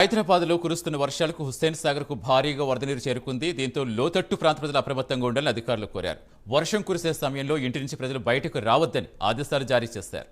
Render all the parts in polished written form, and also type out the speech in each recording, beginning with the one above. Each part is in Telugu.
హైదరాబాద్లో కురుస్తున్న వర్షాలకు హుస్సేన్ సాగర్కు భారీగా వరద నీరు చేరుకుంది. దీంతో లోతట్టు ప్రాంత ప్రజలు అప్రమత్తంగా ఉండాలని అధికారులు కోరారు. వర్షం కురిసే సమయంలో ఇంటి నుంచి ప్రజలు బయటకు రావద్దని ఆదేశాలు జారీ చేశారు.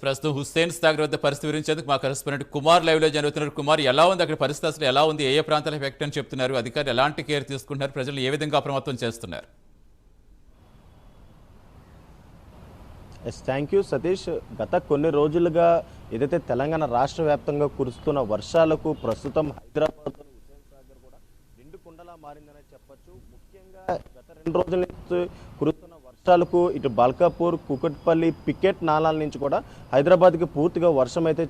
ప్రస్తుతం హుస్సేన్ సాగర్ వద్ద పరిస్థితి వివరించేందుకు మా కరెస్పాండెంట్ కుమార్ లైవ్ లో జరుగుతున్నారు. కుమార్, ఎలా ఉంది అక్కడ పరిస్థితి, అసలు ఎలా ఉంది, ఏ ప్రాంతాల ఎఫెక్ట్ అని చెప్తున్నారు, అధికారులు ఎలాంటి కేర్ తీసుకుంటున్నారు, ప్రజలు ఏ విధంగా అప్రమత్తం చేస్తున్నారు? Thank you Satish. గత కొన్ని రోజులుగా ఏదైతే తెలంగాణ రాష్ట్ర వ్యాప్తంగా కురుస్తున్న వర్షాలకు ప్రస్తుతం హైదరాబాద్ హుస్సేన్ సాగర్ కూడా నిండు కుండలా మారిందనే చెప్పొచ్చు. ముఖ్యంగా గత 2 రోజుల నుంచి కురుస్తున్న వర్షాలకు ఇటు బల్కాపూర్, కూకట్పల్లి, పికెట్ నాలాల నుంచి కూడా హైదరాబాద్కి పూర్తిగా వర్షం అయితే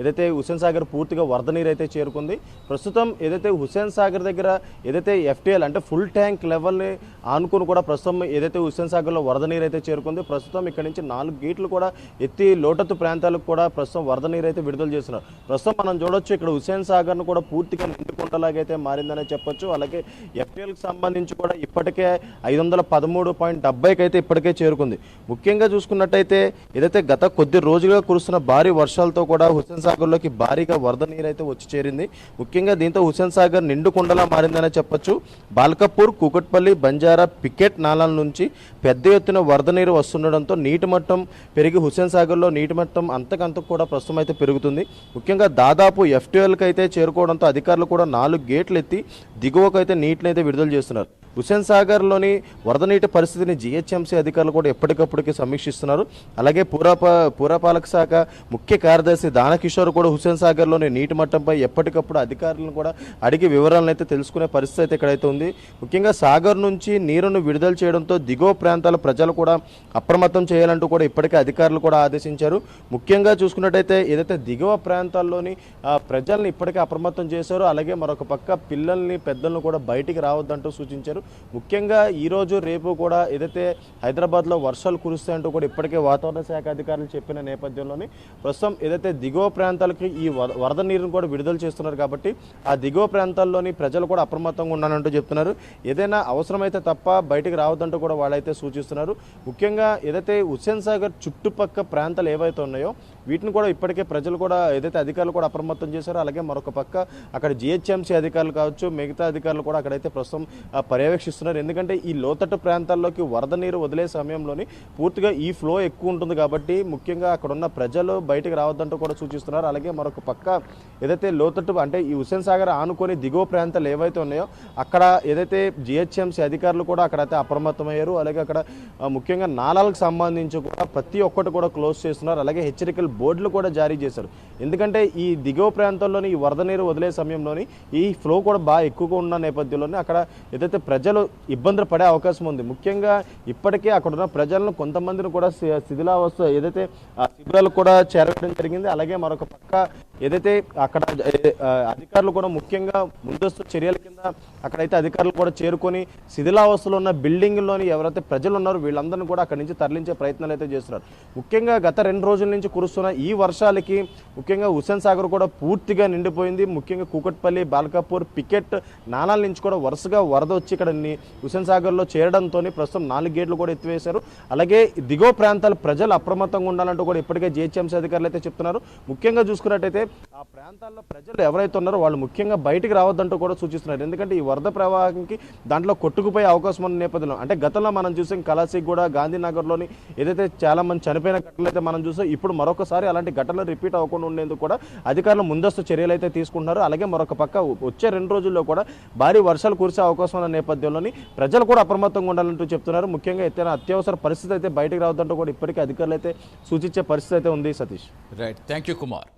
ఏదైతే హుస్సేన్ సాగర్ పూర్తిగా వరద నీరు అయితే చేరుకుంది. ప్రస్తుతం ఏదైతే హుస్సేన్ సాగర్ దగ్గర ఏదైతే ఎఫ్టీఎల్ అంటే ఫుల్ ట్యాంక్ లెవెల్ని ఆనుకుని కూడా ప్రస్తుతం ఏదైతే హుస్సేన్ సాగర్లో వరద నీరు అయితే చేరుకుంది. ప్రస్తుతం ఇక్కడ నుంచి 4 గేట్లు కూడా ఎత్తి లోతట్టు ప్రాంతాలకు కూడా ప్రస్తుతం వరద నీరు అయితే విడుదల చేస్తున్నారు. ప్రస్తుతం మనం చూడొచ్చు ఇక్కడ హుస్సేన్ సాగర్ను కూడా పూర్తిగా నిండుకుంటలాగైతే మారిందనే చెప్పొచ్చు. అలాగే ఎఫ్టీఎల్కి సంబంధించి కూడా ఇప్పటికే 513.70కి అయితే ఇప్పటికే చేరుకుంది. ముఖ్యంగా చూసుకున్నట్టయితే ఏదైతే గత కొద్ది రోజులుగా కురుస్తున్న భారీ వర్షాలతో కూడా హుస్సేన్ సాగర్లోకి భారీగా వరద నీరు అయితే వచ్చి చేరింది. ముఖ్యంగా దీంతో హుస్సేన్ సాగర్ నిండు కుండలా మారిందనే చెప్పొచ్చు. బాల్కాపూర్, కూకట్పల్లి, బంజారా, పికెట్ నాలాల నుంచి పెద్ద ఎత్తున వరద నీరు వస్తుండడంతో నీటి మట్టం పెరిగి హుస్సేన్ సాగర్లో నీటి మట్టం అంతకంతకు కూడా ప్రస్తుతం అయితే పెరుగుతుంది. ముఖ్యంగా దాదాపు ఎఫ్టీఎల్కి అయితే చేరుకోవడంతో అధికారులు కూడా 4 గేట్లు ఎత్తి దిగువకు అయితే నీటిని అయితే విడుదల చేస్తున్నారు. హుస్సేన్ సాగర్లోని వరద నీటి పరిస్థితిని జీహెచ్ఎంసీ అధికారులు కూడా ఎప్పటికప్పటికి సమీక్షిస్తున్నారు. అలాగే పురపాలక శాఖ ముఖ్య కార్యదర్శి దానకిషోర్ కూడా హుస్సేన్ సాగర్లోని నీటి మట్టంపై ఎప్పటికప్పుడు అధికారులను కూడా అడిగి వివరాలను అయితే తెలుసుకునే పరిస్థితి అయితే ఇక్కడైతే ఉంది. ముఖ్యంగా సాగర్ నుంచి నీరును విడుదల చేయడంతో దిగువ ప్రాంతాల ప్రజలు కూడా అప్రమత్తం చేయాలంటూ కూడా ఇప్పటికే అధికారులు కూడా ఆదేశించారు. ముఖ్యంగా చూసుకున్నట్టయితే ఏదైతే దిగువ ప్రాంతాల్లోని ప్రజల్ని ఇప్పటికే అప్రమత్తం చేశారు. అలాగే మరొక పక్క పిల్లల్ని, పెద్దలను కూడా బయటికి రావద్దంటూ సూచించారు. ముఖ్యంగా ఈరోజు రేపు కూడా ఏదైతే హైదరాబాద్లో వర్షాలు కురుస్తాయంటూ కూడా ఇప్పటికే వాతావరణ శాఖ అధికారులు చెప్పిన నేపథ్యంలోని ప్రస్తుతం ఏదైతే దిగువ ప్రాంతాలకి ఈ వరద నీరును కూడా విడుదల చేస్తున్నారు కాబట్టి ఆ దిగువ ప్రాంతాల్లోని ప్రజలు కూడా అప్రమత్తంగా ఉండాలంటూ చెప్తున్నారు. ఏదైనా అవసరమైతే తప్ప బయటికి రావద్దంటూ కూడా వాళ్ళైతే సూచిస్తున్నారు. ముఖ్యంగా ఏదైతే హుస్సేన్ సాగర్ చుట్టుపక్కల ప్రాంతాలు ఏవైతే ఉన్నాయో వీటిని కూడా ఇప్పటికే ప్రజలు కూడా ఏదైతే అధికారులు కూడా అప్రమత్తం చేశారో అలాగే మరొక పక్క అక్కడ జీహెచ్ఎంసీ అధికారులు కావచ్చు, మిగతా అధికారులు కూడా అక్కడైతే ప్రస్తుతం పర్యవేక్షిస్తున్నారు. ఎందుకంటే ఈ లోతట్టు ప్రాంతాల్లోకి వరద నీరు వదిలే సమయంలోని పూర్తిగా ఈ ఫ్లో ఎక్కువ ఉంటుంది కాబట్టి ముఖ్యంగా అక్కడ ఉన్న ప్రజలు బయటకు రావద్దంటూ కూడా సూచిస్తున్నారు. అలాగే మరొక పక్క ఏదైతే లోతట్టు అంటే ఈ హుస్సేన్ సాగర్ ఆనుకొని దిగువ ప్రాంతాలు ఏవైతే ఉన్నాయో అక్కడ ఏదైతే జీహెచ్ఎంసీ అధికారులు కూడా అక్కడైతే అప్రమత్తమయ్యారు. అలాగే అక్కడ ముఖ్యంగా నాలాలకు సంబంధించి కూడా ప్రతి ఒక్కటి కూడా క్లోజ్ చేస్తున్నారు. అలాగే హెచ్చరికలు బోర్డులు కూడా జారీ చేశారు. ఎందుకంటే ఈ దిగువ ప్రాంతాల్లోని ఈ వరద నీరు వదిలే సమయంలోని ఈ ఫ్లో కూడా బాగా ఎక్కువగా ఉన్న నేపథ్యంలోనే అక్కడ ఏదైతే ప్రజలు ఇబ్బందులు పడే అవకాశం ఉంది. ముఖ్యంగా ఇప్పటికే అక్కడ ఉన్న ప్రజలను కొంతమందిని కూడా శిథిలావస్థ ఏదైతే శిబిరాలు కూడా చేరవేయడం జరిగింది. అలాగే మరొక పక్క ఏదైతే అక్కడ అధికారులు కూడా ముఖ్యంగా ముందస్తు చర్యల కింద అక్కడైతే అధికారులు కూడా చేరుకొని శిథిలావస్థలో ఉన్న బిల్డింగ్లోని ఎవరైతే ప్రజలు ఉన్నారో వీళ్ళందరినీ కూడా అక్కడి నుంచి తరలించే ప్రయత్నాలు అయితే చేస్తున్నారు. ముఖ్యంగా గత 2 రోజుల నుంచి కురుస్తున్న ఈ వర్షాలకి ముఖ్యంగా హుస్సేన్ సాగర్ కూడా పూర్తిగా నిండిపోయింది. ముఖ్యంగా కూకట్పల్లి, బాల్కాపూర్, పికెట్ నాలాల నుంచి కూడా వరుసగా వరద వచ్చి ఇక్కడ హుస్సేన్ సాగర్లో చేరడంతో ప్రస్తుతం 4 గేట్లు కూడా ఎత్తివేశారు. అలాగే దిగువ ప్రాంతాల ప్రజలు అప్రమత్తంగా ఉండాలంటూ కూడా ఇప్పటికే జీహెచ్ఎంసీ అధికారులు అయితే చెప్తున్నారు. ముఖ్యంగా చూసుకున్నట్టయితే ఆ ప్రాంతాల్లో ప్రజలు ఎవరైతే ఉన్నారో వాళ్ళు ముఖ్యంగా బయటికి రావద్దంటూ కూడా సూచిస్తున్నారు. ఎందుకంటే ఈ వరద ప్రవాహానికి దాంట్లో కొట్టుకుపోయే అవకాశం ఉన్న నేపథ్యంలో అంటే గతంలో మనం చూసాం కలాసిగూడ, గాంధీనగర్లోని ఏదైతే చాలా మంది చనిపోయిన ఘటనలు అయితే మనం చూసాం. ఇప్పుడు మరొకసారి అలాంటి ఘటనలు రిపీట్ అవ్వకుండా ఉండేందుకు కూడా అధికారులు ముందస్తు చర్యలు అయితే తీసుకుంటున్నారు. అలాగే మరొక పక్క వచ్చే 2 రోజుల్లో కూడా భారీ వర్షాలు కురిసే అవకాశం ఉన్న నేపథ్యంలోని ప్రజలు కూడా అప్రమత్తంగా ఉండాలంటూ చెప్తున్నారు. ముఖ్యంగా ఎత్తైన అత్యవసర పరిస్థితి అయితే బయటకు రావద్దంటూ కూడా ఇప్పటికే అధికారులు అయితే సూచించే పరిస్థితి అయితే ఉంది. Satish, right, thank you Kumar.